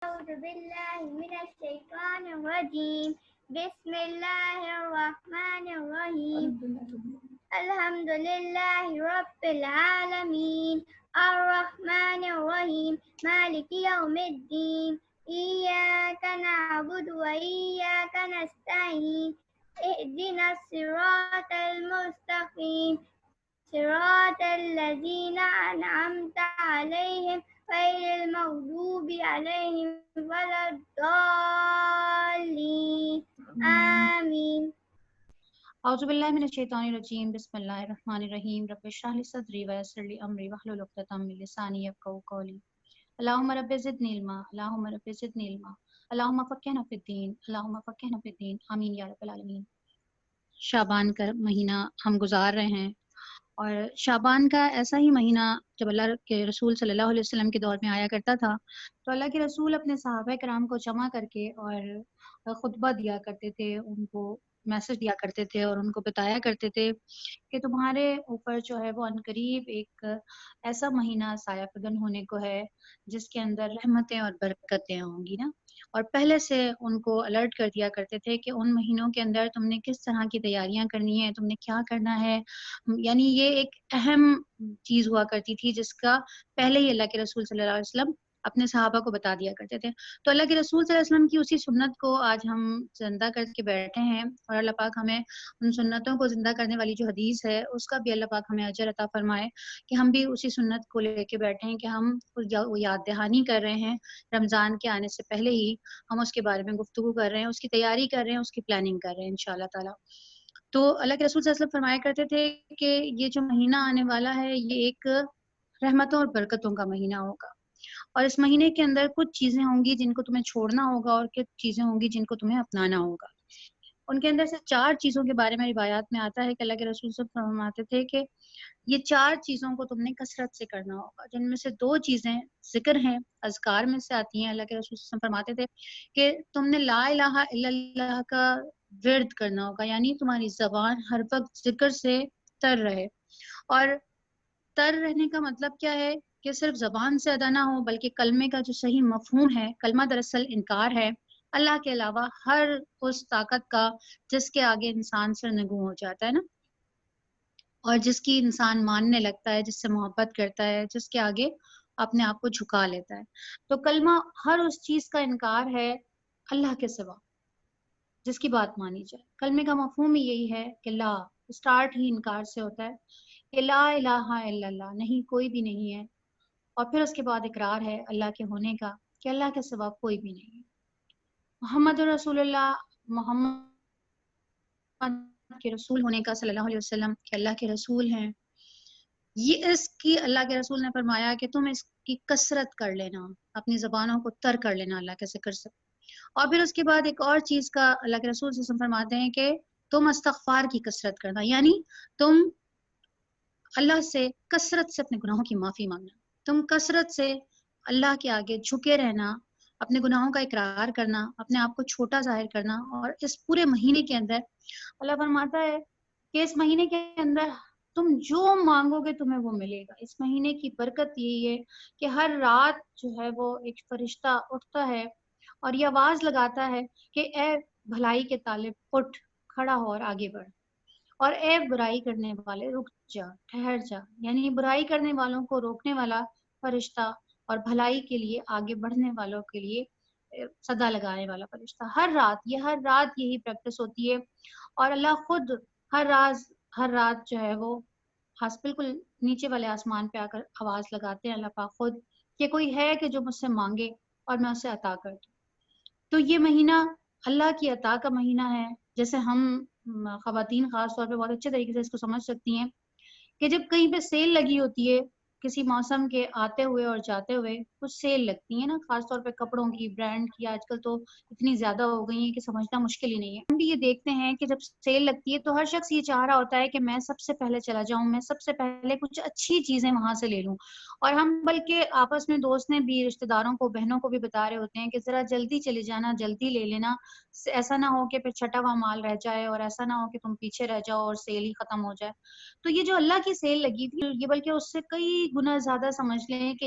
أعوذ بالله من الشيطان الرجيم بسم الله الرحمن الرحيم الحمد لله رب العالمين الرحمن الرحيم مالك يوم الدين إياك نعبد وإياك نستعين اهدنا الصراط المستقيم صراط الذين أنعمت عليهم غير المغضوب عليهم ولا الضالين آمين اعوذ باللہ من الشیطان الرجیم بسم اللہ الرحمن الرحیم رب اشرح لی صدری ویسر لی امری واحلل عقدۃ من لسانی یفقهوا قولی اللہم رب زدنی علما اللہم رب زدنی علما اللہم فقہنا فی الدین اللہم فقہنا فی الدین آمین یا رب العالمین۔ شعبان کا مہینہ ہم گزار رہے ہیں، اور شعبان کا ایسا ہی مہینہ جب اللہ کے رسول صلی اللہ علیہ وسلم کے دور میں آیا کرتا تھا تو اللہ کے رسول اپنے صحابہ کرام کو جمع کر کے اور خطبہ دیا کرتے تھے، ان کو میسج دیا کرتے تھے اور ان کو بتایا کرتے تھے کہ تمہارے اوپر جو ہے وہ عنقریب ایک ایسا مہینہ سایہ فگن ہونے کو ہے جس کے اندر رحمتیں اور برکتیں ہوں گی نا، اور پہلے سے ان کو الرٹ کر دیا کرتے تھے کہ ان مہینوں کے اندر تم نے کس طرح کی تیاریاں کرنی ہے، تم نے کیا کرنا ہے، یعنی یہ ایک اہم چیز ہوا کرتی تھی جس کا پہلے ہی اللہ کے رسول صلی اللہ علیہ وسلم اپنے صحابہ کو بتا دیا کرتے تھے۔ تو اللہ کے رسول صلی اللہ علیہ وسلم کی اسی سنت کو آج ہم زندہ کر کے بیٹھے ہیں، اور اللہ پاک ہمیں ان سنتوں کو زندہ کرنے والی جو حدیث ہے اس کا بھی اللہ پاک ہمیں اجر عطا فرمائے کہ ہم بھی اسی سنت کو لے کے بیٹھے ہیں، کہ ہم وہ یاد دہانی کر رہے ہیں رمضان کے آنے سے پہلے ہی، ہم اس کے بارے میں گفتگو کر رہے ہیں، اس کی تیاری کر رہے ہیں، اس کی پلاننگ کر رہے ہیں انشاءاللہ تعالی۔ تو اللہ کے رسول صلی اللہ علیہ وسلم فرمایا کرتے تھے کہ یہ جو مہینہ آنے والا ہے یہ ایک رحمتوں اور برکتوں کا مہینہ ہوگا، اور اس مہینے کے اندر کچھ چیزیں ہوں گی جن کو تمہیں چھوڑنا ہوگا اور کچھ چیزیں ہوں گی جن کو تمہیں اپنانا ہوگا۔ ان کے اندر سے 4 چیزوں کے بارے میں روایات میں آتا ہے کہ اللہ کے رسول صلی اللہ علیہ وسلم فرماتے تھے کہ یہ 4 چیزوں کو تم نے کثرت سے کرنا ہوگا، جن میں سے 2 چیزیں ذکر ہیں، اذکار میں سے آتی ہیں۔ اللہ کے رسول صلی اللہ علیہ وسلم فرماتے تھے کہ تم نے لا الہ الا اللہ کا ورد کرنا ہوگا، یعنی تمہاری زبان ہر وقت ذکر سے تر رہے، اور تر رہنے کا مطلب کیا ہے کہ صرف زبان سے ادا نہ ہو بلکہ کلمے کا جو صحیح مفہوم ہے، کلمہ دراصل انکار ہے اللہ کے علاوہ ہر اس طاقت کا جس کے آگے انسان سرنگوں ہو جاتا ہے نا، اور جس کی انسان ماننے لگتا ہے، جس سے محبت کرتا ہے، جس کے آگے اپنے آپ کو جھکا لیتا ہے۔ تو کلمہ ہر اس چیز کا انکار ہے اللہ کے سوا جس کی بات مانی جائے۔ کلمے کا مفہوم ہی یہی ہے کہ لا، اسٹارٹ ہی انکار سے ہوتا ہے کہ لا الہ الا اللہ، نہیں کوئی بھی نہیں ہے، اور پھر اس کے بعد اقرار ہے اللہ کے ہونے کا کہ اللہ کے سوا کوئی بھی نہیں ہے، محمد رسول اللہ، محمد کے رسول ہونے کا، صلی اللہ علیہ وسلم کہ اللہ کے رسول ہیں، یہ اس کی اللہ کے رسول نے فرمایا کہ تم اس کی کثرت کر لینا، اپنی زبانوں کو تر کر لینا اللہ کے ذکر سے۔ اور پھر اس کے بعد ایک اور چیز کا اللہ کے رسول صلی اللہ علیہ وسلم فرماتے ہیں کہ تم استغفار کی کثرت کرنا، یعنی تم اللہ سے کثرت سے اپنے گناہوں کی معافی مانگنا، تم کثرت سے اللہ کے آگے جھکے رہنا، اپنے گناہوں کا اقرار کرنا، اپنے آپ کو چھوٹا ظاہر کرنا۔ اور اس پورے مہینے کے اندر اللہ فرماتا ہے کہ اس مہینے کے اندر تم جو مانگو گے تمہیں وہ ملے گا۔ اس مہینے کی برکت یہی ہے کہ ہر رات جو ہے وہ ایک فرشتہ اٹھتا ہے اور یہ آواز لگاتا ہے کہ اے بھلائی کے طالب اٹھ، کھڑا ہو اور آگے بڑھ، اور اے برائی کرنے والے رک جا، ٹھہر جا، یعنی برائی کرنے والوں کو روکنے والا فرشتہ اور بھلائی کے لیے آگے بڑھنے والوں کے لیے صدا لگانے والا فرشتہ۔ ہر رات یہی پریکٹس ہوتی ہے، اور اللہ خود ہر رات جو ہے وہ بالکل نیچے والے آسمان پہ آ کر آواز لگاتے ہیں اللہ پاک خود کہ کوئی ہے کہ جو مجھ سے مانگے اور میں اسے عطا کر دوں۔ تو یہ مہینہ اللہ کی عطا کا مہینہ ہے، جیسے ہم خواتین خاص طور پہ بہت اچھے طریقے سے اس کو سمجھ سکتی ہیں کہ جب کہیں پہ سیل لگی ہوتی ہے، کسی موسم کے آتے ہوئے اور جاتے ہوئے کچھ سیل لگتی ہیں نا، خاص طور پہ کپڑوں کی، برانڈ کی، آج کل تو اتنی زیادہ ہو گئی ہیں کہ سمجھنا مشکل ہی نہیں ہے۔ ہم بھی یہ دیکھتے ہیں کہ جب سیل لگتی ہے تو ہر شخص یہ چاہ رہا ہوتا ہے کہ میں سب سے پہلے چلا جاؤں، میں سب سے پہلے کچھ اچھی چیزیں وہاں سے لے لوں، اور ہم بلکہ آپس میں دوست نے بھی، رشتہ داروں کو، بہنوں کو بھی بتا رہے ہوتے ہیں کہ ذرا جلدی چلے جانا، جلدی لے لینا، ایسا نہ ہو کہ پھر چھٹا ہوا مال رہ جائے، اور ایسا نہ ہو کہ تم پیچھے رہ جاؤ اور سیل ہی ختم ہو جائے۔ تو یہ جو اللہ کی سیل لگی تھی، یہ بلکہ اس سے کئی گنا زیادہ سمجھ لیں کہ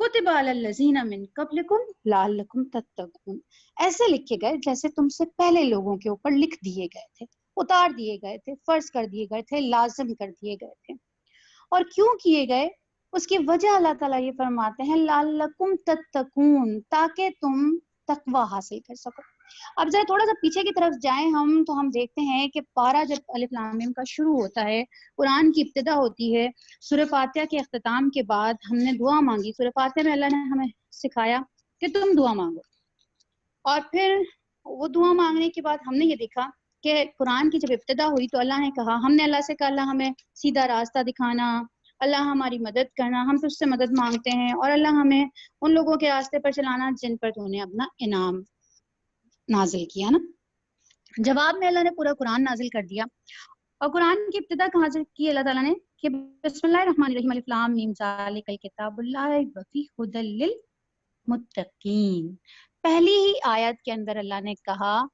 کتب علی الذین من قبلکم لعلکم تتقون، ایسے لکھے گئے جیسے تم سے پہلے لوگوں کے اوپر لکھ دیے گئے تھے، اتار دیے گئے تھے، فرض کر دیے گئے تھے، لازم کر دیے گئے تھے۔ اور کیوں کیے گئے؟ اس کی وجہ اللہ تعالیٰ یہ فرماتے ہیں لعلکم تتقون، تاکہ تم تقوی حاصل کر سکو۔ اب ذرا تھوڑا سا پیچھے کی طرف جائیں ہم تو ہم دیکھتے ہیں کہ پارہ جب الف لام میم کا شروع ہوتا ہے، قرآن کی ابتدا ہوتی ہے، سورہ فاتحہ کے اختتام کے بعد ہم نے دعا مانگی، سورہ فاتحہ میں اللہ نے ہمیں سکھایا کہ تم دعا مانگو، اور پھر وہ دعا مانگنے کے بعد ہم نے یہ دیکھا کہ قرآن کی جب ابتدا ہوئی تو اللہ نے کہا، ہم نے اللہ سے کہا اللہ ہمیں سیدھا راستہ دکھانا، اللہ ہماری مدد کرنا، ہم تجھ سے مدد مانگتے ہیں، اور اللہ ہمیں ان لوگوں کے راستے پر چلانا جن پر تو نے اپنا انعام نازل کیا نا۔ جواب میں اللہ نے پورا قرآن نازل کر دیا، اور قرآن کی ابتدا کہاں سے کی اللہ تعالیٰ نے کہ بسم اللہ الرحمن الرحیم الف لام میم ذالک الکتاب لا ریب فیہ ھدی للمتقین۔ پہلی ہی آیت کے اندر اللہ نے کہا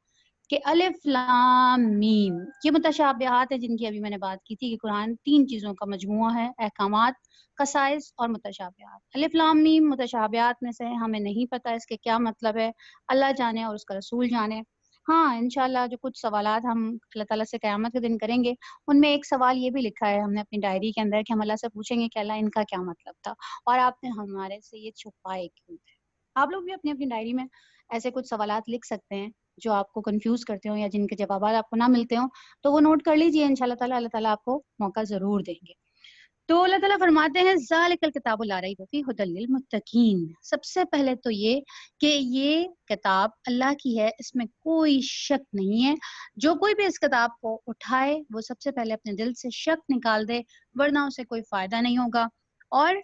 کہ الف لام میم یہ متشابہات ہیں جن کی ابھی میں نے بات کی تھی کہ قرآن 3 چیزوں کا مجموعہ ہے، احکامات، خصائص اور متشابہات۔ الف لام میم متشابہات میں سے ہمیں نہیں پتہ اس کے کیا مطلب ہے، اللہ جانے اور اس کا رسول جانے۔ ہاں انشاءاللہ جو کچھ سوالات ہم اللہ تعالیٰ سے قیامت کے دن کریں گے، ان میں ایک سوال یہ بھی لکھا ہے ہم نے اپنی ڈائری کے اندر کہ ہم اللہ سے پوچھیں گے کہ اللہ ان کا کیا مطلب تھا اور آپ نے ہمارے سے یہ چھپائے کیوں تھے۔ آپ لوگ بھی اپنی ڈائری میں ایسے کچھ سوالات لکھ سکتے ہیں جو آپ کو کنفیوز کرتے ہوں یا جن کے جوابات آپ کو نہ ملتے ہوں، تو وہ نوٹ کر لیجئے، انشاءاللہ تعالیٰ اللہ تعالیٰ آپ کو موقع ضرور دیں گے۔ تو اللہ تعالیٰ فرماتے ہیں ذالک الکتاب لا ریب فیہ ھدی للمتقین۔ سب سے پہلے تو یہ کہ یہ کتاب اللہ کی ہے، اس میں کوئی شک نہیں ہے، جو کوئی بھی اس کتاب کو اٹھائے وہ سب سے پہلے اپنے دل سے شک نکال دے، ورنہ اسے کوئی فائدہ نہیں ہوگا۔ اور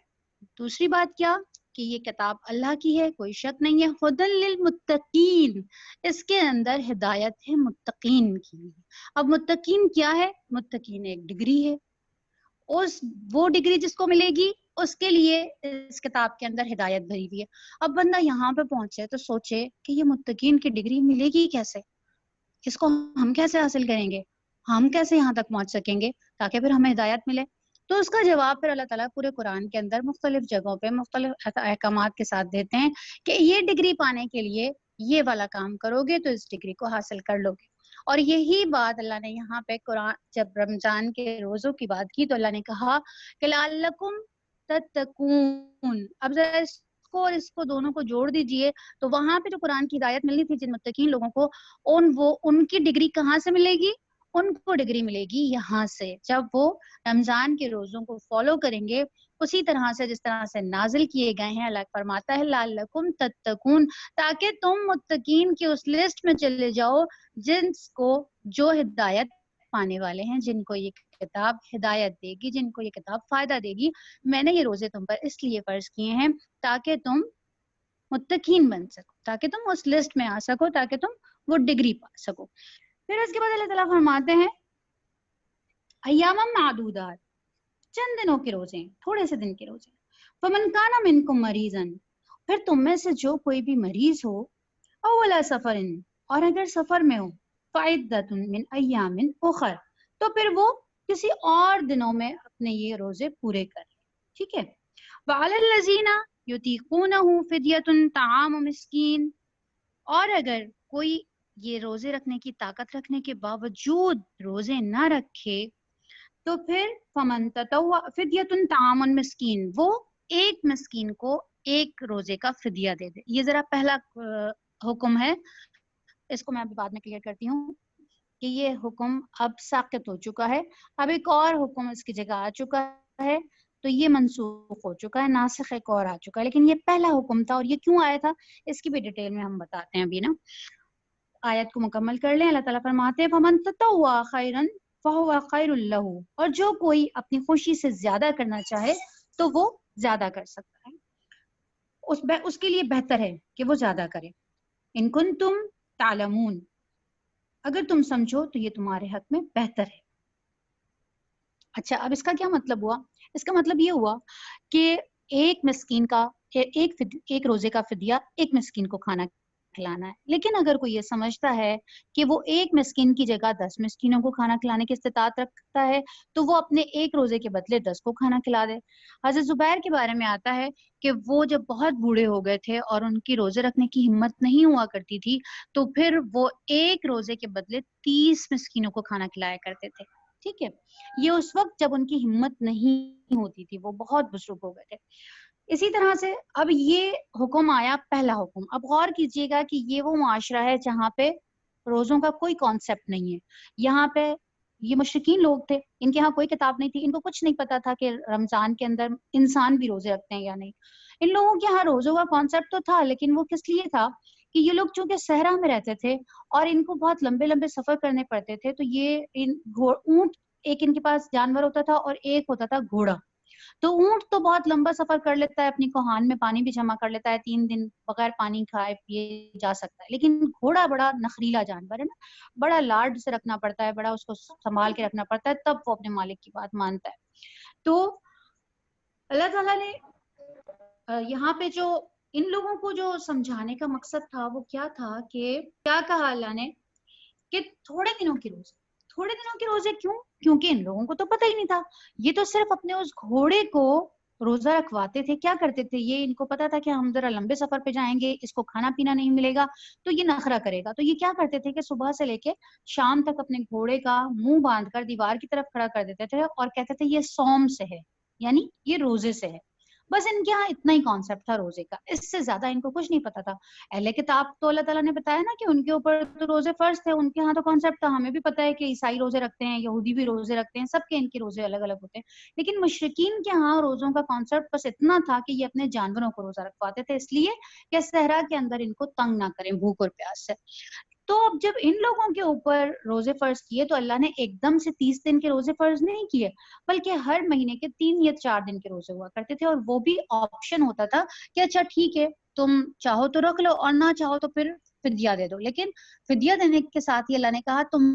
دوسری بات کیا کہ یہ کتاب اللہ کی ہے، کوئی شک نہیں ہے، ھدی للمتقین، اس کے اندر ہدایت ہے متقین کی۔ اب متقین کیا ہے؟ متقین ایک ڈگری ہے، وہ ڈگری جس کو ملے گی اس کے لیے اس کتاب کے اندر ہدایت بھری ہوئی ہے۔ اب بندہ یہاں پہ پہنچے تو سوچے کہ یہ متقین کی ڈگری ملے گی کیسے، اس کو ہم کیسے حاصل کریں گے، ہم کیسے یہاں تک پہنچ سکیں گے تاکہ پھر ہمیں ہدایت ملے؟ تو اس کا جواب پھر اللہ تعالیٰ پورے قرآن کے اندر مختلف جگہوں پہ مختلف احکامات کے ساتھ دیتے ہیں کہ یہ ڈگری پانے کے لیے یہ والا کام کرو گے تو اس ڈگری کو حاصل کر لو گے۔ اور یہی بات اللہ نے یہاں پہ قرآن جب رمضان کے روزوں کی بات کی تو اللہ نے کہا کہ لعلکم تتقون۔ اب ذرا اس کو اور اس کو دونوں کو جوڑ دیجئے تو وہاں پہ جو قرآن کی ہدایت ملنی تھی جن متقین لوگوں کو، ان کی ڈگری کہاں سے ملے گی؟ ان کو ڈگری ملے گی یہاں سے، جب وہ رمضان کے روزوں کو فالو کریں گے اسی طرح سے جس طرح سے نازل کیے گئے ہیں۔ اللہ فرماتا ہے لعلکم تتقون، تاکہ تم متقین کی اس لسٹ میں چلے جاؤ جس کو جو ہدایت پانے والے ہیں، جن کو یہ کتاب ہدایت دے گی، جن کو یہ کتاب فائدہ دے گی۔ میں نے یہ روزے تم پر اس لیے فرض کیے ہیں تاکہ تم متقین بن سکو، تاکہ تم اس لسٹ میں آ سکو، تاکہ تم وہ ڈگری پا سکو۔ پھر اس کے بعد اللہ تعالیٰ فرماتے ہیں ایاما معدودات، چند دنوں کے روزے ہیں، تھوڑے سے دن کے روزے ہیں۔ فمن کان منکم مریضا، پھر تم میں سے جو کوئی بھی مریض ہو، اولا سفر، اور اگر سفر میں ہو، فعدۃ من ایام اخر، تو پھر وہ کسی اور دنوں میں اپنے یہ روزے پورے کر لیں، ٹھیک ہے۔ وعلی الذین یطیقونہ فدیۃ طعام مسکین، اور اگر کوئی یہ روزے رکھنے کی طاقت رکھنے کے باوجود روزے نہ رکھے تو پھر فمن تطوع فدیۃ طعام مسکین، وہ ایک مسکین کو ایک روزے کا فدیہ دے دے۔ یہ ذرا پہلا حکم ہے، اس کو میں ابھی بعد میں کلیئر کرتی ہوں کہ یہ حکم اب ساقط ہو چکا ہے، اب ایک اور حکم اس کی جگہ آ چکا ہے، تو یہ منسوخ ہو چکا ہے، ناسخ ایک اور آ چکا ہے، لیکن یہ پہلا حکم تھا۔ اور یہ کیوں آیا تھا اس کی بھی ڈیٹیل میں ہم بتاتے ہیں ابھی نا۔ آیت کو مکمل کر لیں۔ اللہ تعالیٰ فرماتے ہیں فمن تطوع خیرا فہو خیر لہ، اور جو کوئی اپنی خوشی سے زیادہ کرنا چاہے تو وہ زیادہ کر سکتا ہے، اس کے لیے بہتر ہے کہ وہ زیادہ کرے۔ ان کنتم تعلمون، اگر تم سمجھو تو یہ تمہارے حق میں بہتر ہے۔ اچھا اب اس کا کیا مطلب ہوا؟ اس کا مطلب یہ ہوا کہ ایک مسکین کا ایک روزے کا فدیہ ایک مسکین کو کھانا کھلانا ہے. لیکن اگر کوئی یہ سمجھتا ہے کہ وہ ایک مسکین کی جگہ 10 مسکینوں کو کھانا کھلانے کی استطاعت رکھتا ہے تو وہ اپنے ایک روزے کے بدلے 10 کو کھانا کھلا دے. حضرت زبیر کے بارے میں آتا ہے کہ وہ جب بہت بوڑھے ہو گئے تھے اور ان کی روزے رکھنے کی ہمت نہیں ہوا کرتی تھی تو پھر وہ ایک روزے کے بدلے 30 مسکینوں کو کھانا کھلایا کرتے تھے. ٹھیک ہے, یہ اس وقت جب ان کی ہمت نہیں ہوتی تھی, وہ بہت بزرگ ہو گئے تھے. اسی طرح سے اب یہ حکم آیا, پہلا حکم. اب غور کیجئے گا کہ یہ وہ معاشرہ ہے جہاں پہ روزوں کا کوئی کانسیپٹ نہیں ہے. یہاں پہ یہ مشرکین لوگ تھے, ان کے ہاں کوئی کتاب نہیں تھی, ان کو کچھ نہیں پتا تھا کہ رمضان کے اندر انسان بھی روزے رکھتے ہیں یا نہیں. ان لوگوں کے ہاں روزوں کا کانسیپٹ تو تھا, لیکن وہ کس لیے تھا کہ یہ لوگ چونکہ صحرا میں رہتے تھے اور ان کو بہت لمبے لمبے سفر کرنے پڑتے تھے, تو یہ اونٹ, ایک ان کے پاس جانور ہوتا تھا اور ایک ہوتا تھا گھوڑا. تو اونٹ تو بہت لمبا سفر کر لیتا ہے, اپنی کوہان میں پانی بھی جمع کر لیتا ہے, 3 دن بغیر پانی کھائے پیے جا سکتا ہے. لیکن گھوڑا بڑا نخریلا جانور ہے نا, بڑا لاڈ سے رکھنا پڑتا ہے, بڑا اس کو سنبھال کے رکھنا پڑتا ہے, تب وہ اپنے مالک کی بات مانتا ہے. تو اللہ تعالیٰ نے یہاں پہ جو ان لوگوں کو جو سمجھانے کا مقصد تھا وہ کیا تھا کہ کیا کہا اللہ نے کہ تھوڑے دنوں کی روزے, تھوڑے دنوں کے روزے کیوں؟ کیونکہ ان لوگوں کو تو پتہ ہی نہیں تھا. یہ تو صرف اپنے اس گھوڑے کو روزہ رکھواتے تھے. کیا کرتے تھے یہ, ان کو پتا تھا کہ ہم ذرا لمبے سفر پہ جائیں گے, اس کو کھانا پینا نہیں ملے گا تو یہ نخرہ کرے گا. تو یہ کیا کرتے تھے کہ صبح سے لے کے شام تک اپنے گھوڑے کا منہ باندھ کر دیوار کی طرف کھڑا کر دیتے تھے اور کہتے تھے یہ صوم سے ہے, یعنی یہ روزے سے ہے. بس ان کے ہاں اتنا ہی کانسیپٹ تھا روزے کا, اس سے زیادہ ان کو کچھ نہیں پتا تھا. اہل کتاب تو اللہ تعالیٰ نے بتایا نا کہ ان کے اوپر تو روزے فرض تھے, ان کے ہاں تو کانسیپٹ تھا. ہمیں بھی پتا ہے کہ عیسائی روزے رکھتے ہیں, یہودی بھی روزے رکھتے ہیں, سب کے ان کے روزے الگ الگ ہوتے ہیں. لیکن مشرکین کے ہاں روزوں کا کانسیپٹ بس اتنا تھا کہ یہ اپنے جانوروں کو روزہ رکھواتے تھے, اس لیے کہ صحرا کے اندر ان کو تنگ نہ کریں بھوک اور پیاس سے. تو اب جب ان لوگوں کے اوپر روزے فرض کیے تو اللہ نے ایک دم سے 30 دن کے روزے فرض نہیں کیے, بلکہ ہر مہینے کے 3 یا 4 دن کے روزے ہوا کرتے تھے. اور وہ بھی آپشن ہوتا تھا کہ اچھا ٹھیک ہے تم چاہو تو رکھ لو اور نہ چاہو تو پھر فدیہ دے دو. لیکن فدیہ دینے کے ساتھ ہی اللہ نے کہا تم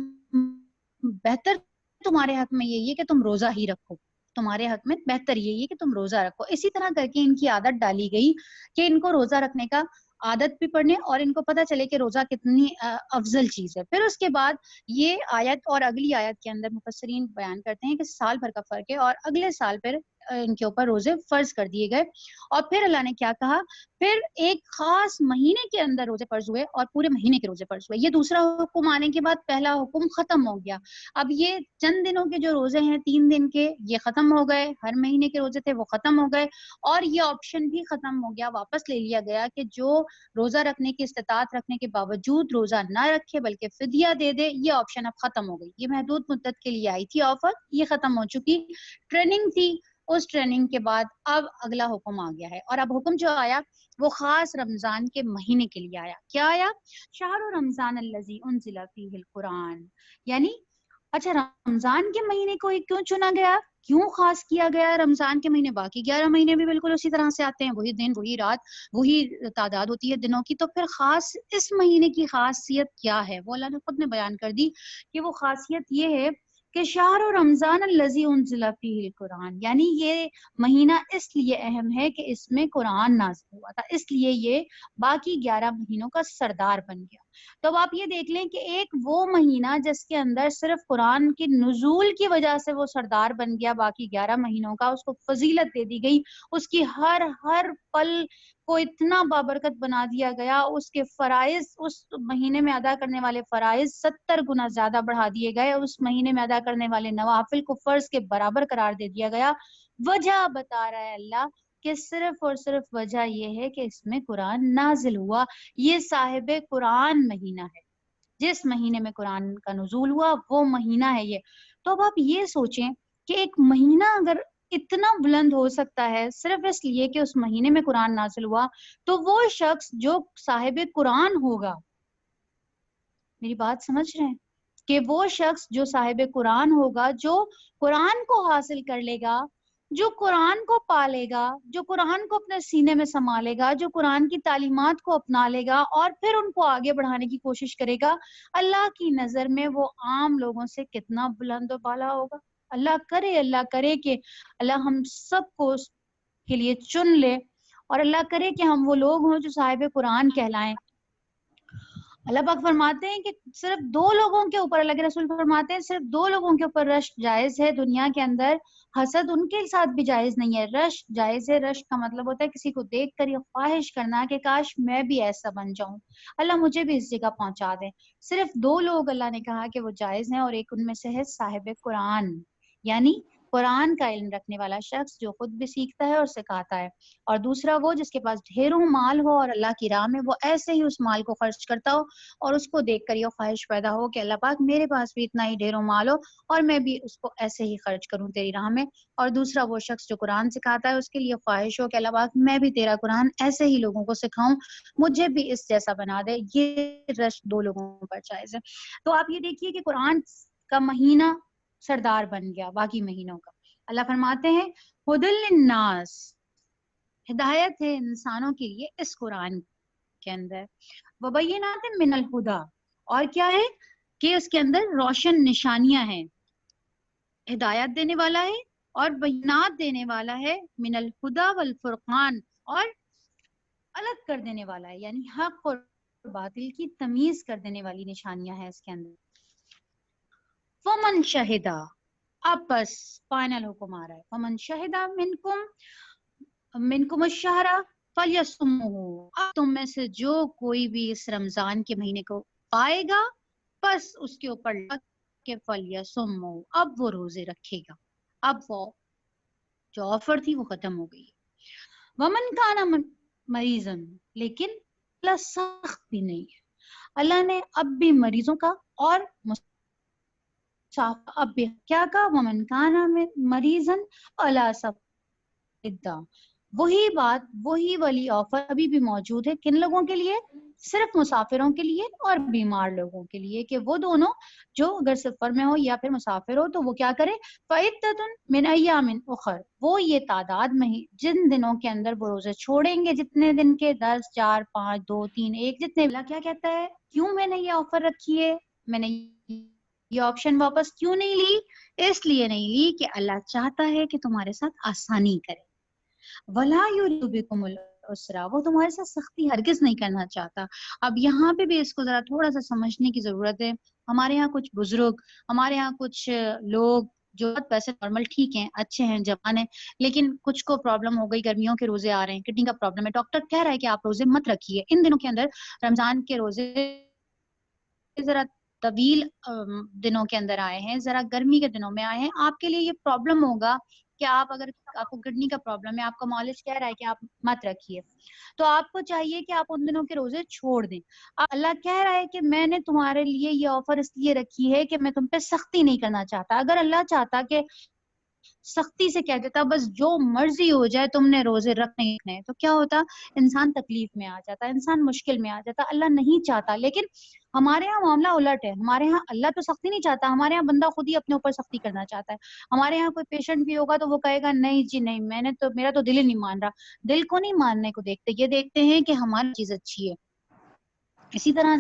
بہتر تمہارے حق میں یہی ہے کہ تم روزہ ہی رکھو, تمہارے حق میں بہتر یہی ہے کہ تم روزہ رکھو. اسی طرح کر کے ان کی عادت ڈالی گئی کہ ان کو روزہ رکھنے کا عادت بھی پڑھنے اور ان کو پتہ چلے کہ روزہ کتنی افضل چیز ہے. پھر اس کے بعد یہ آیت اور اگلی آیت کے اندر مفسرین بیان کرتے ہیں کہ سال بھر کا فرق ہے اور اگلے سال پھر ان کے اوپر روزے فرض کر دیے گئے. اور پھر اللہ نے کیا کہا, پھر ایک خاص مہینے کے اندر روزے فرض ہوئے اور پورے مہینے کے روزے فرض ہوئے. یہ دوسرا حکم آنے کے بعد پہلا حکم ختم ہو گیا. اب یہ چند دنوں کے جو روزے ہیں 3 دن کے, یہ ختم ہو گئے. ہر مہینے کے روزے تھے وہ ختم ہو گئے. اور یہ آپشن بھی ختم ہو گیا, واپس لے لیا گیا کہ جو روزہ رکھنے کی استطاعت رکھنے کے باوجود روزہ نہ رکھے بلکہ فدیہ دے دے, یہ آپشن اب ختم ہو گئی. یہ محدود مدت کے لیے آئی تھی آفر, یہ ختم ہو چکی. ٹریننگ تھی, اس ٹریننگ کے بعد اب اگلا حکم آ گیا ہے. اور اب حکم جو آیا وہ خاص رمضان کے مہینے کے لیے آیا. کیا آیا؟ شہر رمضان الذی انزل فیہ القرآن. یعنی اچھا رمضان کے مہینے کو کیوں چنا گیا, کیوں خاص کیا گیا رمضان کے مہینے؟ باقی 11 مہینے بھی بالکل اسی طرح سے آتے ہیں, وہی دن وہی رات وہی تعداد ہوتی ہے دنوں کی. تو پھر خاص اس مہینے کی خاصیت کیا ہے وہ اللہ نے خود نے بیان کر دی کہ وہ خاصیت یہ ہے کہ شہر رمضان الذی انزل فیہ القرآن, یعنی یہ مہینہ اس لیے اہم ہے کہ اس میں قرآن نازل ہوا تھا, اس لیے یہ باقی 11 مہینوں کا سردار بن گیا. تو اب آپ یہ دیکھ لیں کہ ایک وہ مہینہ جس کے اندر صرف قرآن کی نزول کی وجہ سے وہ سردار بن گیا, باقی 11 مہینوں کا اس کو فضیلت دے دی گئی, اس کی ہر پل کو اتنا بابرکت بنا دیا گیا, اس کے فرائض اس مہینے میں ادا کرنے والے فرائض 70 گنا زیادہ بڑھا دیے گئے, اس مہینے میں ادا کرنے والے نوافل کو فرض کے برابر قرار دے دیا گیا. وجہ بتا رہا ہے اللہ کہ صرف اور صرف وجہ یہ ہے کہ اس میں قرآن نازل ہوا. یہ صاحب قرآن مہینہ ہے, جس مہینے میں قرآن کا نزول ہوا وہ مہینہ ہے یہ. تو اب آپ یہ سوچیں کہ ایک مہینہ اگر اتنا بلند ہو سکتا ہے صرف اس لیے کہ اس مہینے میں قرآن نازل ہوا, تو وہ شخص جو صاحب قرآن ہوگا, میری بات سمجھ رہے ہیں, کہ وہ شخص جو صاحب قرآن ہوگا, جو قرآن کو حاصل کر لے گا, جو قرآن کو پالے گا, جو قرآن کو اپنے سینے میں سنبھالے گا, جو قرآن کی تعلیمات کو اپنا لے گا اور پھر ان کو آگے بڑھانے کی کوشش کرے گا, اللہ کی نظر میں وہ عام لوگوں سے کتنا بلند و بالا ہوگا. اللہ کرے کہ اللہ ہم سب کو اس کے لیے چن لے, اور اللہ کرے کہ ہم وہ لوگ ہوں جو صاحب قرآن کہلائیں. اللہ پاک فرماتے ہیں کہ صرف 2 لوگوں کے اوپر، اللہ کے رسول فرماتے ہیں صرف 2 لوگوں کے اوپر رشک جائز ہے دنیا کے اندر، حسد ان کے ساتھ بھی جائز نہیں ہے، رشک جائز ہے۔ رشک کا مطلب ہوتا ہے کسی کو دیکھ کر یہ خواہش کرنا کہ کاش میں بھی ایسا بن جاؤں، اللہ مجھے بھی اس جگہ پہنچا دے۔ صرف 2 لوگ اللہ نے کہا کہ وہ جائز ہیں، اور ایک ان میں سے ہے صاحب قرآن، یعنی قرآن کا علم رکھنے والا شخص جو خود بھی سیکھتا ہے اور سکھاتا ہے، اور دوسرا وہ جس کے پاس ڈھیروں مال ہو اور اللہ کی راہ میں وہ ایسے ہی اس مال کو خرچ کرتا ہو اور اس کو دیکھ کر یہ خواہش پیدا ہو کہ اللہ پاک میرے پاس بھی اتنا ہی ڈھیروں مال ہو اور میں بھی اس کو ایسے ہی خرچ کروں تیری راہ میں۔ اور دوسرا وہ شخص جو قرآن سکھاتا ہے، اس کے لیے خواہش ہو کہ اللہ پاک میں بھی تیرا قرآن ایسے ہی لوگوں کو سکھاؤں، مجھے بھی اس جیسا بنا دے۔ یہ رشک 2 لوگوں پر جائز ہے۔ تو آپ یہ دیکھیے کہ قرآن کا مہینہ سردار بن گیا باقی مہینوں کا۔ اللہ فرماتے ہیں ہدی للناس، ہدایت ہے انسانوں کے لیے اس قرآن کے اندر، وبینات من الہدا، اور کیا ہے کہ اس کے اندر روشن نشانیاں ہیں، ہدایت دینے والا ہے اور بینات دینے والا ہے، من الہدا والفرقان، اور الگ کر دینے والا ہے، یعنی حق اور باطل کی تمیز کر دینے والی نشانیاں ہیں اس کے اندر۔ فمن شہدا، اب بس فائنل حکم آ رہا ہے، فمن شہدا منکم الشہر فلیصمہ، اب تم میں سے جو کوئی بھی اس رمضان کے مہینے کو پائے گا بس اس کے اوپر لگ کے فلیصمہ، اب وہ روزے رکھے گا، اب وہ جو آفر تھی وہ ختم ہو گئی۔ ومن کان مریضن، لیکن اللہ سخت بھی نہیں ہے، اللہ نے اب بھی مریضوں کا اور اب بھی کیا کہا، ومن کان مریضن علی سفر، وہی بات، وہی والی آفر ابھی بھی موجود ہے، کن لوگوں کے لیے؟ صرف مسافروں کے لیے اور بیمار لوگوں کے لیے، کہ وہ دونوں جو اگر سفر میں ہو یا پھر مسافر ہو تو وہ کیا کرے، فعدۃ من ایام اخر، وہ یہ تعداد میں ہی جن دنوں کے اندر وہ روزے چھوڑیں گے، جتنے دن کے، 10 4 5 2 3 1 جتنے، اللہ کیا کہتا ہے، کیوں میں نے یہ آفر رکھی ہے، میں نے یہ آپشن واپس کیوں نہیں لی؟ اس لیے نہیں لی کہ اللہ چاہتا ہے کہ تمہارے ساتھ آسانی کرے، وَلَا يُرِيدُ بِكُمُ الْعُسْرَ، وہ تمہارے ساتھ سختی ہرگز نہیں کرنا چاہتا۔ اب یہاں پہ بھی اس کو ذرا تھوڑا سا سمجھنے کی ضرورت ہے۔ ہمارے یہاں کچھ بزرگ، ہمارے یہاں کچھ لوگ جو ویسے نارمل ٹھیک ہیں، اچھے ہیں، جوان ہیں، لیکن کچھ کو پرابلم ہو گئی، گرمیوں کے روزے آ رہے ہیں، کڈنی کا پرابلم ہے، ڈاکٹر کہہ رہا ہے کہ آپ روزے مت رکھیے ان دنوں کے اندر، رمضان کے روزے ذرا طویل دنوں کے اندر آئے ہیں، ذرا گرمی کے دنوں میں آئے ہیں، آپ کے لیے یہ پرابلم ہوگا کہ اگر آپ کو کڈنی کا پرابلم ہے، آپ کا معالج کہہ رہا ہے کہ آپ مت رکھیے، تو آپ کو چاہیے کہ آپ ان دنوں کے روزے چھوڑ دیں۔ اللہ کہہ رہا ہے کہ میں نے تمہارے لیے یہ آفر اس لیے رکھی ہے کہ میں تم پہ سختی نہیں کرنا چاہتا۔ اگر اللہ چاہتا کہ سختی سے کہہ دیتا بس جو مرضی ہو جائے تم نے روزے رکھنے ہی رکھنے، تو کیا ہوتا، انسان تکلیف میں آ جاتا، انسان مشکل میں آ جاتا۔ اللہ نہیں چاہتا، لیکن ہمارے ہاں معاملہ الٹ ہے، ہمارے ہاں اللہ تو سختی نہیں چاہتا، ہمارے یہاں بندہ خود ہی اپنے اوپر سختی کرنا چاہتا ہے۔ ہمارے یہاں کوئی پیشنٹ بھی ہوگا تو وہ کہے گا نہیں جی نہیں، میرا تو دل ہی نہیں مان رہا۔ دل کو نہیں ماننے کو دیکھتے، یہ دیکھتے ہیں کہ ہماری چیز اچھی ہے۔ اسی طرح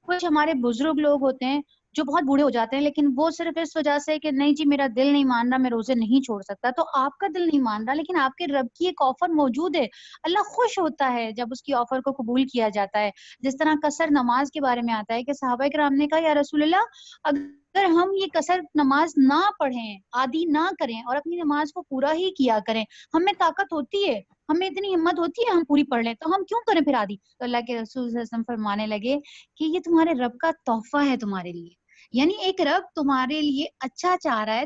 کچھ ہمارے بزرگ لوگ ہوتے ہیں جو بہت بوڑھے ہو جاتے ہیں، لیکن وہ صرف اس وجہ سے کہ نہیں جی میرا دل نہیں مان رہا، میں روزے نہیں چھوڑ سکتا، تو آپ کا دل نہیں مان رہا، لیکن آپ کے رب کی ایک آفر موجود ہے۔ اللہ خوش ہوتا ہے جب اس کی آفر کو قبول کیا جاتا ہے۔ جس طرح قصر نماز کے بارے میں آتا ہے کہ صحابہ کرام نے کہا یا رسول اللہ، اگر ہم یہ قصر نماز نہ پڑھیں، عادی نہ کریں اور اپنی نماز کو پورا ہی کیا کریں، ہمیں طاقت ہوتی ہے، ہمیں اتنی ہمت ہوتی ہے ہم پوری پڑھ لیں، تو ہم کیوں کریں پھر عادی؟ تو اللہ کے رسول صلی اللہ علیہ وسلم فرمانے لگے کہ یہ تمہارے رب کا تحفہ ہے تمہارے لیے، یعنی ایک رب تمہارے لیے اچھا چاہ رہا ہے،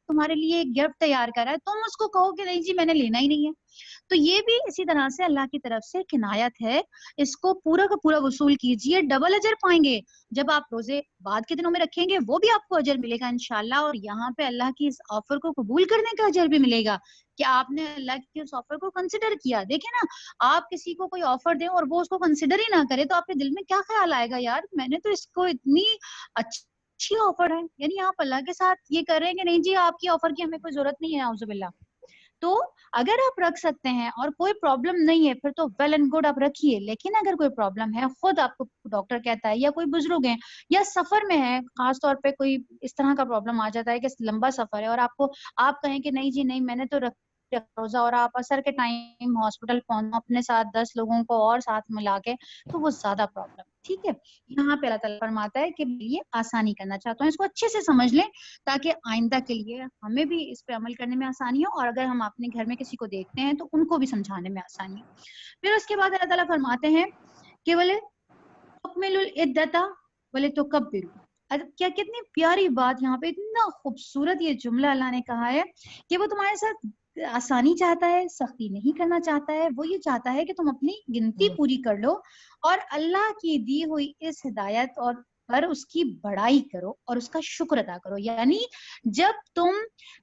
تمہارے لیے ایک گفٹ تیار کر رہا ہے، تم اس کو کہو کہ نہیں جی میں نے لینا ہی نہیں ہے۔ تو یہ بھی اسی طرح سے اللہ کی طرف سے ایک عنایت ہے، اس کو پورا کا پورا وصول کیجئے، ڈبل اجر پائیں گے۔ جب آپ روزے بعد کے دنوں میں رکھیں گے وہ بھی آپ کو اجر ملے گا انشاءاللہ، اور یہاں پہ اللہ کی اس آفر کو قبول کرنے کا اجر بھی ملے گا کہ آپ نے اللہ کی اس آفر کو کنسیڈر کیا۔ دیکھیں نا، آپ کسی کو کوئی آفر دیں اور وہ اس کو کنسیڈر ہی نہ کرے تو آپ کے دل میں کیا خیال آئے گا، یار میں نے تو اس کو اتنی اچھی آفر ہے، یعنی آپ اللہ کے ساتھ یہ کر رہے ہیں کہ نہیں جی آپ کی آفر کی ہمیں کوئی ضرورت نہیں ہے، اعوذ باللہ۔ تو اگر آپ رکھ سکتے ہیں اور کوئی پرابلم نہیں ہے پھر تو ویل اینڈ گڈ، آپ رکھیے، لیکن اگر کوئی پرابلم ہے، خود آپ کو ڈاکٹر کہتا ہے یا کوئی بزرگ ہیں یا سفر میں ہے، خاص طور پہ کوئی اس طرح کا پرابلم آ جاتا ہے کہ لمبا سفر ہے اور آپ کہیں کہ نہیں جی نہیں میں نے تو روزہ، اور آپ عصر کے ٹائم ہاسپٹل پہنچو اپنے ساتھ 10 لوگوں کو اور ساتھ ملا کے، تو وہ زیادہ پرابلم ٹھیک ہے. یہاں پہ اللہ تعالیٰ فرماتا ہے کہ یہ آسانی کرنا چاہتا ہوں. اس کو اچھے سے سمجھ لیں تاکہ آئندہ کے لیے ہمیں بھی اس پہ عمل کرنے میں آسانی ہو، اور اگر ہم اپنے گھر میں کسی کو دیکھتے ہیں تو ان کو بھی سمجھانے میں آسانی ہو. پھر اس کے بعد اللہ تعالیٰ فرماتے ہیں کہ بولے تکمل العدۃ ولتکبروا. کیا کتنی پیاری بات یہاں پہ، اتنا خوبصورت یہ جملہ اللہ نے کہا ہے کہ وہ تمہارے ساتھ آسانی چاہتا ہے، سختی نہیں کرنا چاہتا ہے. وہ یہ چاہتا ہے کہ تم اپنی گنتی پوری کر لو اور اللہ کی دی ہوئی اس ہدایت اور پر اس کی بڑائی کرو اور اس کا شکر ادا کرو. یعنی جب تم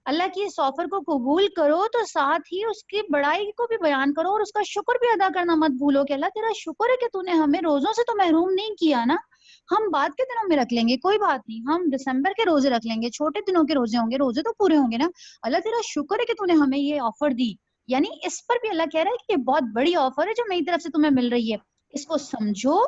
اللہ کی اس آفر کو قبول کرو تو ساتھ ہی اس کی بڑائی کو بھی بیان کرو اور اس کا شکر بھی ادا کرنا مت بھولو کہ اللہ تیرا شکر ہے کہ تو نے ہمیں روزوں سے تو محروم نہیں کیا نا. ہم بعد کے دنوں میں رکھ لیں گے، کوئی بات نہیں، ہم دسمبر کے روزے رکھ لیں گے، چھوٹے دنوں کے روزے ہوں گے، روزے تو پورے ہوں گے نا. اللہ تیرا شکر ہے کہ تو نے ہمیں یہ آفر دی. یعنی اس پر بھی اللہ کہہ رہا ہے کہ یہ بہت بڑی آفر ہے جو میری طرف سے تمہیں مل رہی ہے. اس کو سمجھو،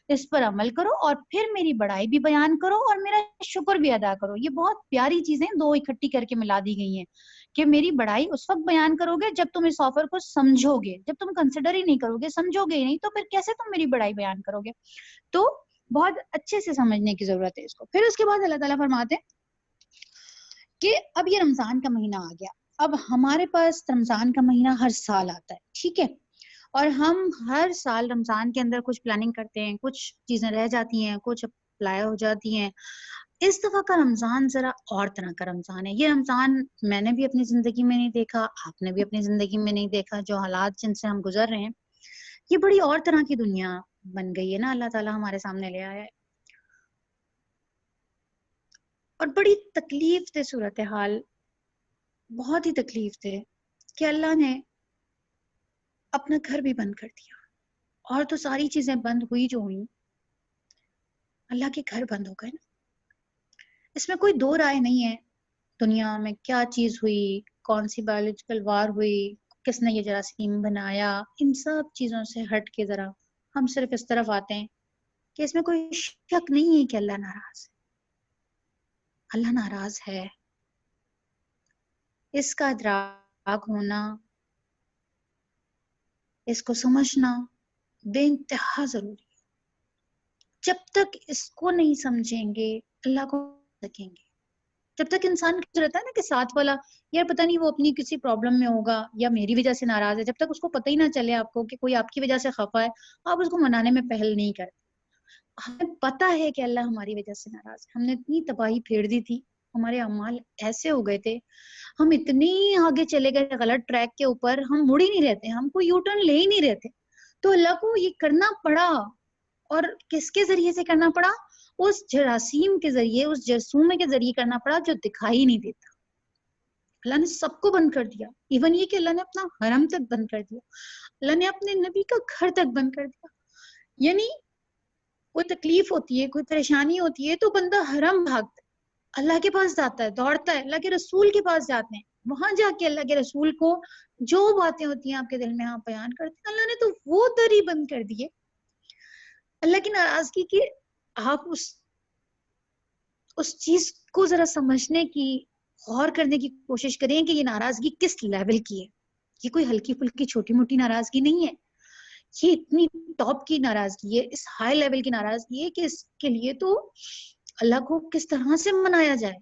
اس پر عمل کرو اور پھر میری بڑائی بھی بیان کرو اور میرا شکر بھی ادا کرو. یہ بہت پیاری چیزیں دو اکٹھی کر کے ملا دی گئی ہیں کہ میری بڑائی اس وقت بیان کرو گے جب تم اس آفر کو سمجھو گے. جب تم کنسیڈر ہی نہیں کرو گے، سمجھو گے ہی نہیں، تو پھر کیسے تم میری بڑائی بیان کرو گے؟ تو بہت اچھے سے سمجھنے کی ضرورت ہے اس کو. پھر اس کے بعد اللہ تعالیٰ فرماتے ہیں کہ اب یہ رمضان کا مہینہ آ گیا. اب ہمارے پاس رمضان کا مہینہ ہر سال آتا ہے، ٹھیک ہے، اور ہم ہر سال رمضان کے اندر کچھ پلاننگ کرتے ہیں، کچھ چیزیں رہ جاتی ہیں، کچھ اپلائی ہو جاتی ہیں. اس دفعہ کا رمضان ذرا اور طرح کا رمضان ہے. یہ رمضان میں نے بھی اپنی زندگی میں نہیں دیکھا، آپ نے بھی اپنی زندگی میں نہیں دیکھا. جو حالات جن سے ہم گزر رہے ہیں، یہ بڑی اور طرح کی دنیا بن گئی ہے نا، اللہ تعالیٰ ہمارے سامنے لے آیا ہے. اور بڑی تکلیف دہ صورتحال، بہت ہی تکلیف دہ کہ اللہ نے اپنا گھر بھی بند کر دیا. اور تو ساری چیزیں بند ہوئی جو ہوئی، اللہ کے گھر بند ہو گئے نا. اس میں کوئی دو رائے نہیں ہے دنیا میں کیا چیز ہوئی، کون سی بایولوجیکل وار ہوئی، کس نے یہ جراثیم بنایا. ان سب چیزوں سے ہٹ کے ذرا ہم صرف اس طرف آتے ہیں کہ اس میں کوئی شک نہیں ہے کہ اللہ ناراض ہے. اللہ ناراض ہے. اس کا ادراک ہونا، اس کو سمجھنا بے انتہا ضروری ہے. جب تک اس کو نہیں سمجھیں گے اللہ کو سکیں گے. جب تک انسان رہتا ہے نا کہ ساتھ والا یار پتہ نہیں وہ اپنی کسی پرابلم میں ہوگا یا میری وجہ سے ناراض ہے، جب تک اس کو پتہ ہی نہ چلے آپ کو کہ کوئی آپ کی وجہ سے خفا ہے، آپ اس کو منانے میں پہل نہیں کرتے. ہمیں پتہ ہے کہ اللہ ہماری وجہ سے ناراض ہے. ہم نے اتنی تباہی پھیر دی تھی، ہمارے اعمال ایسے ہو گئے تھے، ہم اتنی آگے چلے گئے غلط ٹریک کے اوپر، ہم مڑ ہی نہیں رہتے، ہم کو یو ٹرن لے ہی نہیں رہتے. تو اللہ کو یہ کرنا پڑا. اور کس کے ذریعے سے کرنا پڑا؟ اس جراثیم کے ذریعے، اس جرثومے کے ذریعے کرنا پڑا جو دکھائی نہیں دیتا. اللہ نے سب کو بند کر دیا. ایون یہ کہ اللہ نے اپنا حرم تک بند کر دیا، اللہ نے اپنے نبی کا گھر تک بند کر دیا. یعنی کوئی تکلیف ہوتی ہے، کوئی پریشانی ہوتی ہے تو بندہ حرم بھاگتا ہے، اللہ کے پاس جاتا ہے، دوڑتا ہے، اللہ کے رسول کے پاس جاتے ہیں. وہاں جا کے اللہ کے رسول کو جو باتیں ہوتی ہیں آپ کے دل میں آپ بیان کرتے ہیں. اللہ نے تو وہ در ہی بند کر دیے. اللہ کی ناراضگی کی آپ اس چیز کو ذرا سمجھنے کی، غور کرنے کی کوشش کریں کہ یہ ناراضگی کس لیول کی ہے. یہ کوئی ہلکی پھلکی چھوٹی موٹی ناراضگی نہیں ہے، یہ اتنی ٹاپ کی ناراضگی ہے، اس ہائی لیول کی ناراضگی ہے کہ اس کے لیے تو اللہ کو کس طرح سے منایا جائے،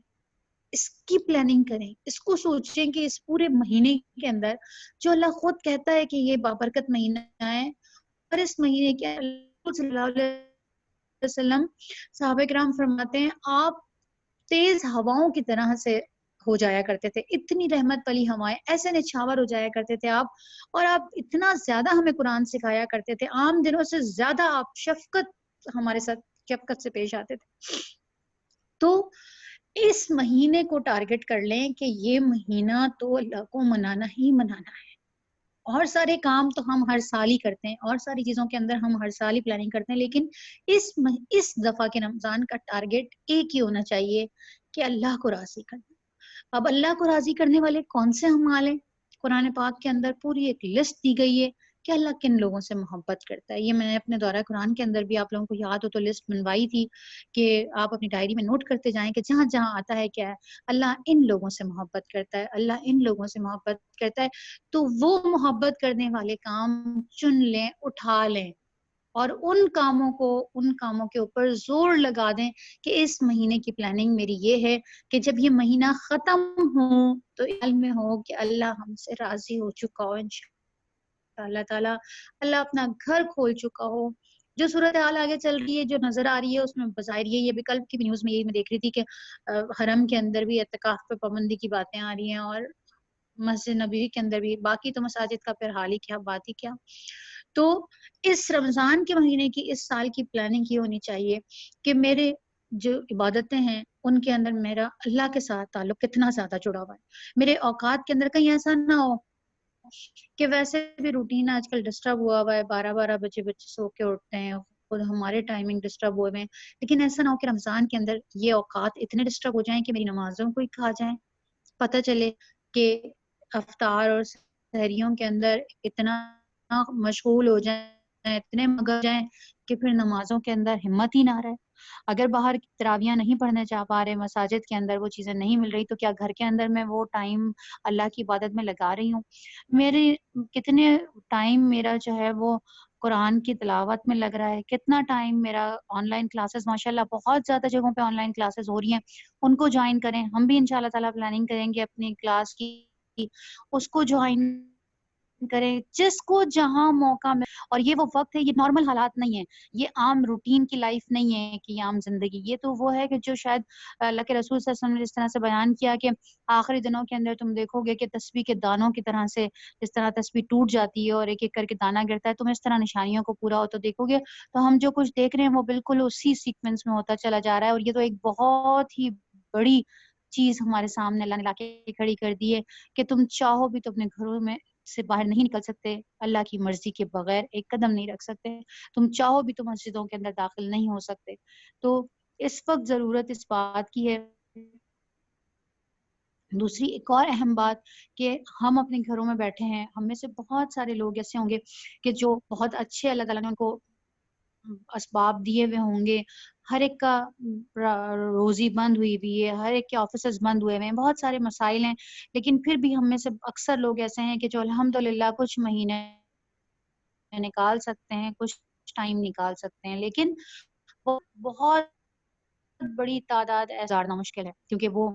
اس کی پلاننگ کریں. اس کو سوچیں کہ اس پورے مہینے کے اندر جو اللہ خود کہتا ہے کہ یہ بابرکت مہینہ ہے، اور اس مہینے کے صلی اللہ علیہ وسلم صحابہ کرام فرماتے ہیں آپ تیز ہواؤں کی طرح سے ہو جایا کرتے تھے. اتنی رحمت والی ہوائیں، ایسے نچھاور ہو جایا کرتے تھے آپ، اور آپ اتنا زیادہ ہمیں قرآن سکھایا کرتے تھے، عام دنوں سے زیادہ آپ شفقت ہمارے ساتھ شفقت سے پیش آتے تھے. تو اس مہینے کو ٹارگٹ کر لیں کہ یہ مہینہ تو اللہ کو منانا ہی منانا ہے. اور سارے کام تو ہم ہر سال ہی کرتے ہیں، اور ساری چیزوں کے اندر ہم ہر سال ہی پلاننگ کرتے ہیں، لیکن اس دفعہ کے رمضان کا ٹارگٹ ایک ہی ہونا چاہیے کہ اللہ کو راضی کرنا. اب اللہ کو راضی کرنے والے کون سے اعمال ہیں؟ قرآن پاک کے اندر پوری ایک لسٹ دی گئی ہے کہ اللہ کن لوگوں سے محبت کرتا ہے. یہ میں نے اپنے دورہ قرآن کے اندر بھی آپ لوگوں کو یاد ہو تو لسٹ بنوائی تھی کہ آپ اپنی ڈائری میں نوٹ کرتے جائیں کہ جہاں جہاں آتا ہے کیا ہے، اللہ ان لوگوں سے محبت کرتا ہے، اللہ ان لوگوں سے محبت کرتا ہے. تو وہ محبت کرنے والے کام چن لیں، اٹھا لیں اور ان کاموں کے اوپر زور لگا دیں کہ اس مہینے کی پلاننگ میری یہ ہے کہ جب یہ مہینہ ختم ہو تو علم میں ہو کہ اللہ ہم سے راضی ہو چکا ہو، انشاء اللہ تعالیٰ اللہ اپنا گھر کھول چکا ہو۔ جو صورتحال آگے چل رہی ہے، جو نظر آ رہی ہے، اس میں بظاہر یہ بھی کل کی بھی نیوز میں یہی میں دیکھ رہی تھی کہ حرم کے اندر بھی اعتکاف پہ پابندی کی باتیں آ رہی ہیں، اور مسجد نبوی کے اندر بھی، باقی تو مساجد کا پھر حال ہی کیا، بات ہی کیا۔ تو اس رمضان کے مہینے کی، اس سال کی پلاننگ یہ ہونی چاہیے کہ میرے جو عبادتیں ہیں ان کے اندر میرا اللہ کے ساتھ تعلق کتنا زیادہ جڑا ہوا ہے۔ میرے اوقات کے اندر کہیں ایسا نہ ہو کہ ویسے بھی روٹین آج کل ڈسٹرب ہوا ہے، 12 بجے بچے سو کے اٹھتے ہیں، خود ہمارے ٹائمنگ ڈسٹرب ہوئے ہیں، لیکن ایسا نہ ہو کہ رمضان کے اندر یہ اوقات اتنے ڈسٹرب ہو جائیں کہ میری نمازوں کو ہی کھا جائیں، پتہ چلے کہ افطار اور سحریوں کے اندر اتنا مشغول ہو جائیں، اتنے مگن جائیں کہ پھر نمازوں کے اندر ہمت ہی نہ رہے۔ اگر باہر تراویاں نہیں پڑھنے جا پا رہے، مساجد کے اندر وہ چیزیں نہیں مل رہی، تو کیا گھر کے اندر میں وہ ٹائم اللہ کی عبادت میں لگا رہی ہوں؟ میرے کتنے ٹائم میرا جو ہے وہ قرآن کی تلاوت میں لگ رہا ہے، کتنا ٹائم میرا آن لائن کلاسز، ماشاءاللہ بہت زیادہ جگہوں پہ آن لائن کلاسز ہو رہی ہیں، ان کو جوائن کریں۔ ہم بھی انشاءاللہ تعالیٰ پلاننگ کریں گے اپنی کلاس کی، اس کو جوائن کریں، جس کو جہاں موقع میں۔ اور یہ وہ وقت ہے، یہ نارمل حالات نہیں ہے، یہ عام روٹین کی لائف نہیں ہے کہ یہ عام زندگی، یہ تو وہ ہے کہ جو شاید اللہ کے رسول صلی اللہ علیہ وسلم نے جس طرح سے بیان کیا کہ آخری دنوں کے اندر تم دیکھو گے کہ تسبیح کے دانوں کی طرح سے، جس طرح تسبیح ٹوٹ جاتی ہے اور ایک ایک کر کے دانہ گرتا ہے، تم اس طرح نشانیوں کو پورا ہوتا دیکھو گے۔ تو ہم جو کچھ دیکھ رہے ہیں وہ بالکل اسی سیکوینس میں ہوتا چلا جا رہا ہے، اور یہ تو ایک بہت ہی بڑی چیز ہمارے سامنے اللہ نے لا کے کھڑی کر دی ہے کہ تم چاہو بھی تو اپنے گھروں میں سے باہر نہیں نکل سکتے، اللہ کی مرضی کے بغیر ایک قدم نہیں رکھ سکتے، تم چاہو بھی تو مسجدوں کے اندر داخل نہیں ہو سکتے۔ تو اس وقت ضرورت اس بات کی ہے۔ دوسری ایک اور اہم بات کہ ہم اپنے گھروں میں بیٹھے ہیں، ہم میں سے بہت سارے لوگ ایسے ہوں گے کہ جو بہت اچھے اللہ تعالیٰ نے ان کو اسباب دیے ہوئے ہوں گے، ہر ایک کا روزی بند ہوئی بھی ہے، ہر ایک کے آفیسز بند ہوئے ہوئے ہیں، بہت سارے مسائل ہیں، لیکن پھر بھی ہم میں سے اکثر لوگ ایسے ہیں کہ جو الحمدللہ کچھ مہینے نکال سکتے ہیں، کچھ ٹائم نکال سکتے ہیں، لیکن وہ بہت بڑی تعداد گزارنا مشکل ہے، کیونکہ وہ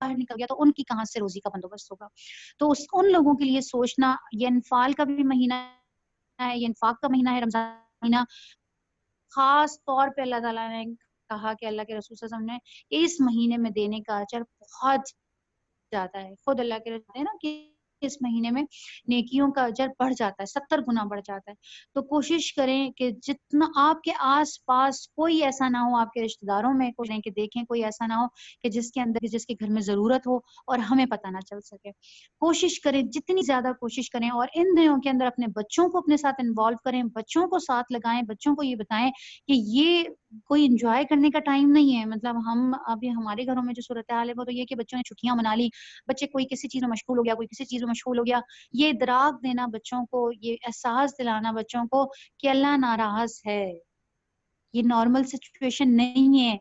باہر نکل گیا تو ان کی کہاں سے روزی کا بندوبست ہوگا۔ تو ان لوگوں کے لیے سوچنا، یہ انفال کا بھی مہینہ ہے، یہ انفاق کا مہینہ ہے، رمضان مہینہ خاص طور پہ اللہ تعالیٰ نے کہا کہ اللہ کے رسول صلی اللہ علیہ وسلم نے اس مہینے میں دینے کا اجر بہت جاتا ہے، خود اللہ کے رسول ہے نا کہ اس مہینے میں نیکیوں کا اجر بڑھ جاتا ہے، 70 گنا بڑھ جاتا ہے۔ تو کوشش کریں کہ جتنا آپ کے آس پاس کوئی ایسا نہ ہو، آپ کے رشتہ داروں میں کوئی کہ دیکھیں کوئی ایسا نہ ہو کہ جس کے اندر جس کے گھر میں ضرورت ہو اور ہمیں پتہ نہ چل سکے۔ کوشش کریں، جتنی زیادہ کوشش کریں، اور ان دنوں کے اندر اپنے بچوں کو اپنے ساتھ انوالو کریں، بچوں کو ساتھ لگائیں، بچوں کو یہ بتائیں کہ یہ کوئی انجوائے کرنے کا ٹائم نہیں ہے۔ مطلب ہم ابھی ہمارے گھروں میں جو صورتحال ہے وہ تو یہ کہ بچوں نے چھٹیاں منا لی، بچے کوئی کسی چیز میں مشغول ہو گیا، کوئی کسی چیز میں مشغول ہو گیا، یہ ادراک دینا بچوں کو، یہ احساس دلانا بچوں کو کہ اللہ ناراض ہے، یہ نارمل سچویشن نہیں ہے۔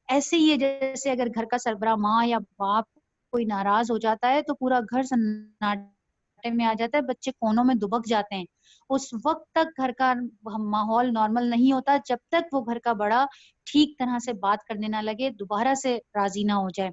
ایسے ہی ہے جیسے اگر گھر کا سربراہ ماں یا باپ کوئی ناراض ہو جاتا ہے تو پورا گھر سناٹے میں آ جاتا ہے، بچے کونوں میں دبک جاتے ہیں، اس وقت تک گھر کا ماحول نارمل نہیں ہوتا جب تک وہ گھر کا بڑا ٹھیک طرح سے بات کرنے نہ لگے، دوبارہ سے راضی نہ ہو جائے۔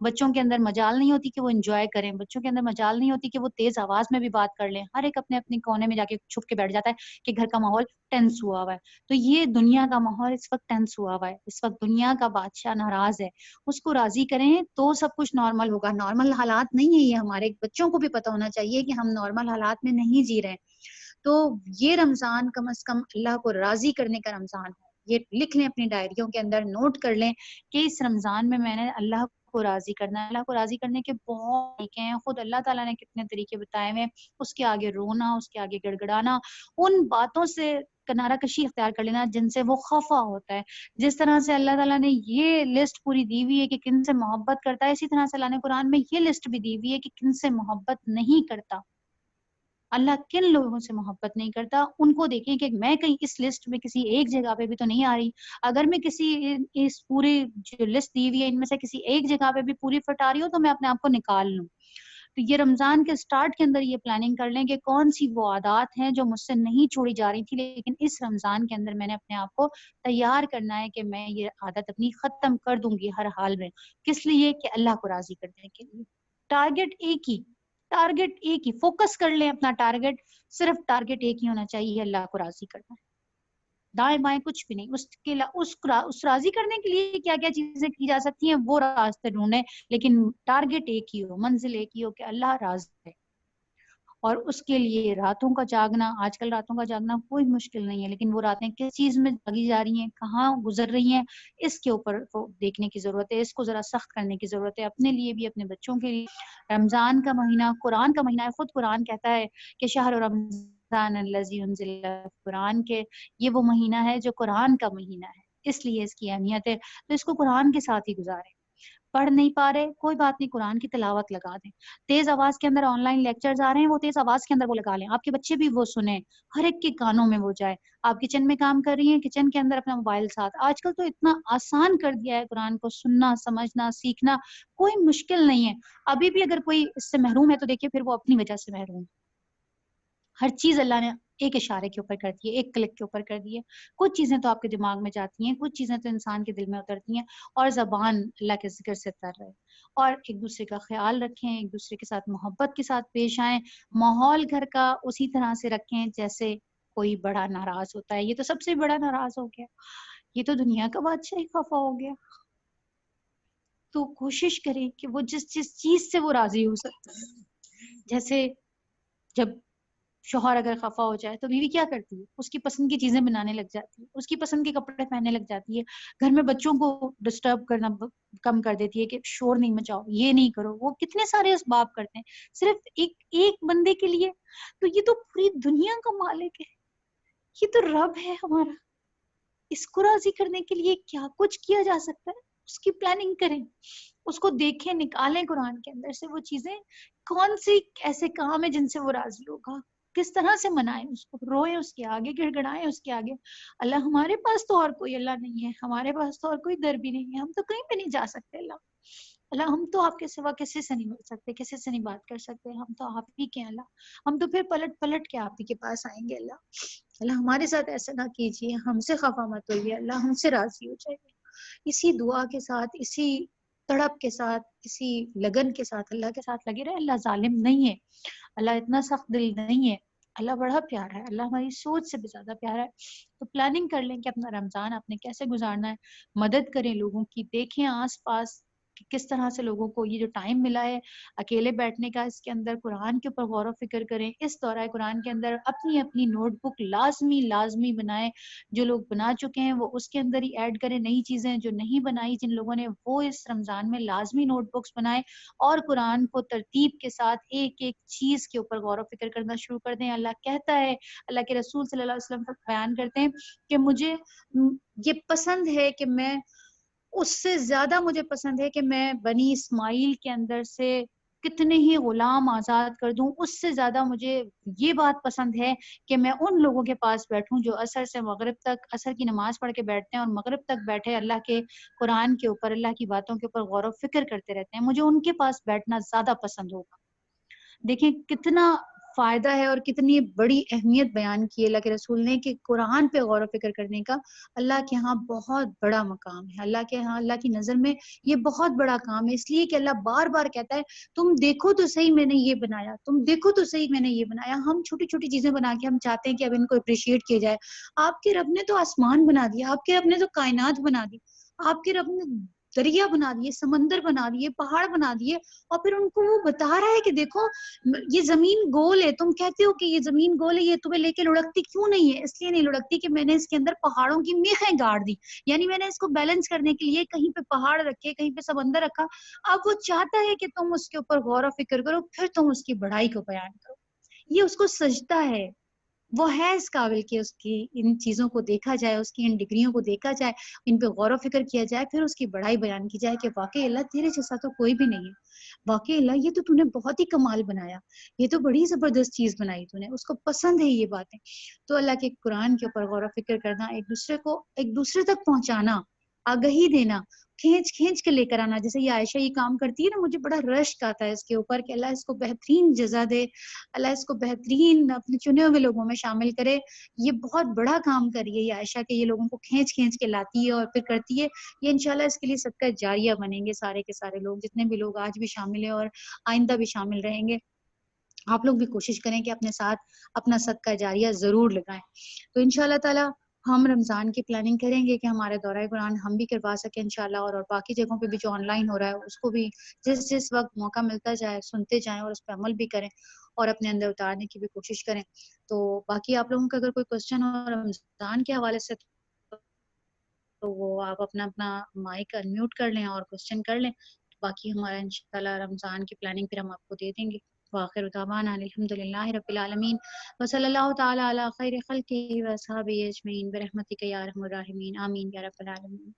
بچوں کے اندر مجال نہیں ہوتی کہ وہ انجوائے کریں، بچوں کے اندر مجال نہیں ہوتی کہ وہ تیز آواز میں بھی بات کر لیں، ہر ایک اپنے اپنے کونے میں جا کے چھپ کے بیٹھ جاتا ہے کہ گھر کا ماحول ٹینس ہوا ہوا ہے۔ تو یہ دنیا کا ماحول اس وقت ٹینس ہوا ہوا ہے، اس وقت دنیا کا بادشاہ ناراض ہے، اس کو راضی کریں تو سب کچھ نارمل ہوگا۔ نارمل حالات نہیں ہے یہ، ہمارے بچوں کو بھی پتہ ہونا چاہیے کہ ہم نارمل حالات میں نہیں جی رہے ہیں۔ تو یہ رمضان کم از کم اللہ کو راضی کرنے کا رمضان ہے، یہ لکھ لیں اپنی ڈائریوں کے اندر، نوٹ کر لیں کہ اس رمضان میں نے اللہ کو راضی کرنا ہے۔ اللہ کو راضی کرنے کے بہت طریقے ہیں، خود اللہ تعالیٰ نے کتنے طریقے بتائے ہوئے، اس کے آگے رونا، اس کے آگے گڑ گڑانا، ان باتوں سے کنارہ کشی اختیار کر لینا جن سے وہ خفا ہوتا ہے۔ جس طرح سے اللہ تعالیٰ نے یہ لسٹ پوری دی ہوئی ہے کہ کن سے محبت کرتا ہے، اسی طرح سے اللہ نے قرآن میں یہ لسٹ بھی دی ہوئی ہے کہ کن سے محبت نہیں کرتا۔ اللہ کن لوگوں سے محبت نہیں کرتا، ان کو دیکھیں کہ میں کہیں اس لسٹ میں کسی ایک جگہ پہ بھی تو نہیں آ رہی۔ اگر میں کسی اس پوری جو لسٹ دی ہوئی ہے ان میں سے کسی ایک جگہ پہ بھی پوری فٹ آ رہی ہو تو میں اپنے آپ کو نکال لوں۔ تو یہ رمضان کے سٹارٹ کے اندر یہ پلاننگ کر لیں کہ کون سی وہ عادات ہیں جو مجھ سے نہیں چھوڑی جا رہی تھی، لیکن اس رمضان کے اندر میں نے اپنے آپ کو تیار کرنا ہے کہ میں یہ عادت اپنی ختم کر دوں گی ہر حال میں. کس لیے؟ کہ اللہ کو راضی کرنے کے لیے. ٹارگٹ ایک ہی فوکس کر لیں اپنا ٹارگٹ، صرف ٹارگٹ ایک ہی ہونا چاہیے، اللہ کو راضی کرنا ہے. دائیں بائیں کچھ بھی نہیں. اس راضی کرنے کے لیے کیا کیا چیزیں کی جا سکتی ہیں وہ راستے ڈھونڈیں، لیکن ٹارگٹ ایک ہی ہو، منزل ایک ہی ہو کہ اللہ راضی ہے. اور اس کے لیے راتوں کا جاگنا، آج کل راتوں کا جاگنا کوئی مشکل نہیں ہے، لیکن وہ راتیں کس چیز میں جاگی جا رہی ہیں، کہاں گزر رہی ہیں، اس کے اوپر دیکھنے کی ضرورت ہے. اس کو ذرا سخت کرنے کی ضرورت ہے، اپنے لیے بھی اپنے بچوں کے لیے. رمضان کا مہینہ قرآن کا مہینہ ہے. خود قرآن کہتا ہے کہ شہر رمضان الذی انزل قرآن، کے یہ وہ مہینہ ہے جو قرآن کا مہینہ ہے، اس لیے اس کی اہمیت ہے. تو اس کو قرآن کے ساتھ ہی گزاریں. پڑھ نہیں پا رہے کوئی بات نہیں، قرآن کی تلاوت لگا دیں. تیز آواز کے اندر آن لائن لیکچرز آ رہے ہیں، وہ تیز آواز کے اندر وہ لگا لیں، آپ کے بچے بھی وہ سنیں، ہر ایک کے کانوں میں وہ جائے. آپ کچن میں کام کر رہی ہیں، کچن کے اندر اپنا موبائل ساتھ. آج کل تو اتنا آسان کر دیا ہے قرآن کو سننا، سمجھنا، سیکھنا کوئی مشکل نہیں ہے. ابھی بھی اگر کوئی اس سے محروم ہے تو دیکھیے پھر وہ اپنی وجہ سے محروم ہے. ہر چیز اللہ نے ایک اشارے کے اوپر کر دی ہے، ایک کلک کے اوپر کر دی ہے. کچھ چیزیں تو آپ کے دماغ میں جاتی ہیں، کچھ چیزیں تو انسان کے دل میں اترتی ہیں، اور زبان اللہ کے ذکر سے تر رہے. اور ایک دوسرے کا خیال رکھیں، ایک دوسرے کے ساتھ محبت کے ساتھ پیش آئیں. ماحول گھر کا اسی طرح سے رکھیں جیسے کوئی بڑا ناراض ہوتا ہے. یہ تو سب سے بڑا ناراض ہو گیا، یہ تو دنیا کا بادشاہ ہی خفا ہو گیا. تو کوشش کریں کہ وہ جس چیز سے وہ راضی ہو سکتا ہے. جیسے جب شوہر اگر خفا ہو جائے تو بیوی کیا کرتی ہے؟ اس کی پسند کی چیزیں بنانے لگ جاتی ہے، اس کی پسند کے کپڑے پہننے لگ جاتی ہے، گھر میں بچوں کو ڈسٹرب کرنا کم کر دیتی ہے کہ شور نہیں مچاؤ، یہ نہیں کرو. وہ کتنے سارے اسباب کرتے ہیں صرف ایک بندے کے لیے. تو یہ تو پوری دنیا کا مالک ہے، یہ تو رب ہے ہمارا. اس کو راضی کرنے کے لیے کیا کچھ کیا جا سکتا ہے، اس کی پلاننگ کریں، اس کو دیکھیں، نکالیں قرآن کے اندر سے وہ چیزیں. کون سی ایسے کام ہے جن سے وہ راضی ہوگا، کس طرح سے منائیں اس کو، روئیں اس کے آگے، گڑ گڑائیں اس کے آگے. اللہ ہمارے پاس تو اور کوئی اللہ نہیں ہے، ہمارے پاس تو اور کوئی در بھی نہیں ہے، ہم تو کہیں پہ نہیں جا سکتے. اللہ ہم تو آپ کے سوا کسی سے نہیں مل سکتے، کسی سے نہیں بات کر سکتے، ہم تو آپ ہی کے. اللہ ہم تو پھر پلٹ پلٹ کے آپ ہی کے پاس آئیں گے. اللہ ہمارے ساتھ ایسا نہ کیجیے، ہم سے خفا مت ہوئیے، اللہ ہم سے راضی ہو جائیے. اسی دعا کے ساتھ، اسی تڑپ کے ساتھ، اسی لگن کے ساتھ اللہ کے ساتھ لگے رہے. اللہ ظالم نہیں ہے، اللہ اتنا سخت دل نہیں ہے، اللہ بڑا پیارا ہے، اللہ ہماری سوچ سے بھی زیادہ پیارا ہے. تو پلاننگ کر لیں کہ اپنا رمضان آپ نے کیسے گزارنا ہے. مدد کریں لوگوں کی، دیکھیں آس پاس کہ کس طرح سے لوگوں کو یہ جو ٹائم ملا ہے اکیلے بیٹھنے کا، اس کے اندر قرآن کے اوپر غور و فکر کریں. اس دورہ قرآن کے اندر اپنی اپنی نوٹ بک لازمی بنائیں. جو لوگ بنا چکے ہیں وہ اس کے اندر ہی ایڈ کریں نئی چیزیں، جو نہیں بنائی جن لوگوں نے وہ اس رمضان میں لازمی نوٹ بکس بنائیں، اور قرآن کو ترتیب کے ساتھ ایک ایک چیز کے اوپر غور و فکر کرنا شروع کر دیں. اللہ کہتا ہے، اللہ کے رسول صلی اللہ علیہ وسلم بیان کرتے ہیں کہ مجھے یہ پسند ہے کہ میں اس سے زیادہ مجھے پسند ہے کہ میں بنی اسماعیل کے اندر سے کتنے ہی غلام آزاد کر دوں، اس سے زیادہ مجھے یہ بات پسند ہے کہ میں ان لوگوں کے پاس بیٹھوں جو عصر سے مغرب تک عصر کی نماز پڑھ کے بیٹھتے ہیں اور مغرب تک بیٹھے اللہ کے قرآن کے اوپر، اللہ کی باتوں کے اوپر غور و فکر کرتے رہتے ہیں. مجھے ان کے پاس بیٹھنا زیادہ پسند ہوگا. دیکھیں کتنا فائدہ ہے اور کتنی بڑی اہمیت بیان کی اللہ کے رسول نے کہ قرآن پہ غور و فکر کرنے کا اللہ کے ہاں بہت بڑا مقام ہے. اللہ کے ہاں، اللہ کی نظر میں یہ بہت بڑا کام ہے، اس لیے کہ اللہ بار بار کہتا ہے تم دیکھو تو صحیح میں نے یہ بنایا، تم دیکھو تو صحیح میں نے یہ بنایا. ہم چھوٹی چھوٹی چیزیں بنا کے ہم چاہتے ہیں کہ اب ان کو اپریشیٹ کیا جائے. آپ کے رب نے تو آسمان بنا دیا، آپ کے رب نے تو کائنات بنا دی، آپ کے رب نے دریا بنا دیے، سمندر بنا دیے، پہاڑ بنا دیے، اور پھر ان کو وہ بتا رہا ہے کہ دیکھو یہ زمین گول ہے. تم کہتے ہو کہ یہ زمین گول ہے، یہ تمہیں لے کے لڑکتی کیوں نہیں ہے؟ اس لیے نہیں لڑکتی کہ میں نے اس کے اندر پہاڑوں کی میخیں گاڑ دی، یعنی میں نے اس کو بیلنس کرنے کے لیے کہیں پہ پہاڑ رکھے، کہیں پہ سمندر رکھا. اب وہ چاہتا ہے کہ تم اس کے اوپر غور و فکر کرو، پھر تم اس کی بڑائی کو بیان کرو. یہ اس کو سجدہ ہے، وہ ہے اس قابل کہ اس کی ان چیزوں کو دیکھا جائے، اس کی ان ڈگریوں کو دیکھا جائے، ان پہ غور و فکر کیا جائے، پھر اس کی بڑائی بیان کی جائے کہ واقعی اللہ تیرے جیسا تو کوئی بھی نہیں ہے، واقعی اللہ یہ تو نے بہت ہی کمال بنایا، یہ تو بڑی زبردست چیز بنائی تو نے. اس کو پسند ہے یہ باتیں. تو اللہ کے قرآن کے اوپر غور و فکر کرنا، ایک دوسرے تک پہنچانا. آگہی دینا، کھینچ کھینچ کے لے کر آنا. جیسے یہ عائشہ یہ کام کرتی ہے نا، مجھے بڑا رشک آتا ہے اس کے اوپر کہ اللہ اس کو بہترین جزا دے، اللہ اس کو بہترین اپنے چنے ہوئے لوگوں میں شامل کرے. یہ بہت بڑا کام کری ہے یہ عائشہ کہ یہ لوگوں کو کھینچ کھینچ کے لاتی ہے اور پھر کرتی ہے. یہ انشاءاللہ اس کے لیے صدقہ جاریہ بنیں گے سارے کے سارے لوگ، جتنے بھی لوگ آج بھی شامل ہیں اور آئندہ بھی شامل رہیں گے. آپ لوگ بھی کوشش کریں کہ اپنے ساتھ اپنا صدقہ جاریہ ضرور لگائیں. تو انشاءاللہ تعالی ہم رمضان کی پلاننگ کریں گے کہ ہمارے دورہ قرآن ہم بھی کروا سکیں انشاءاللہ، اور باقی جگہوں پہ بھی جو آن لائن ہو رہا ہے اس کو بھی جس وقت موقع ملتا جائے سنتے جائیں اور اس پہ عمل بھی کریں اور اپنے اندر اتارنے کی بھی کوشش کریں. تو باقی آپ لوگوں کا اگر کوئی کوشچن ہو رمضان کے حوالے سے تو وہ آپ اپنا مائک انمیوٹ کر لیں اور کوشچن کر لیں. باقی ہمارا انشاءاللہ رمضان کی پلاننگ پھر ہم آپ کو دے دیں گے. وآخر دعوانا الحمدللہ رب العالمین وصلی اللہ تعالی علی خیر خلقہ واصحابہ اجمعین برحمتک یا ارحم الراحمین آمین یا رب العالمین.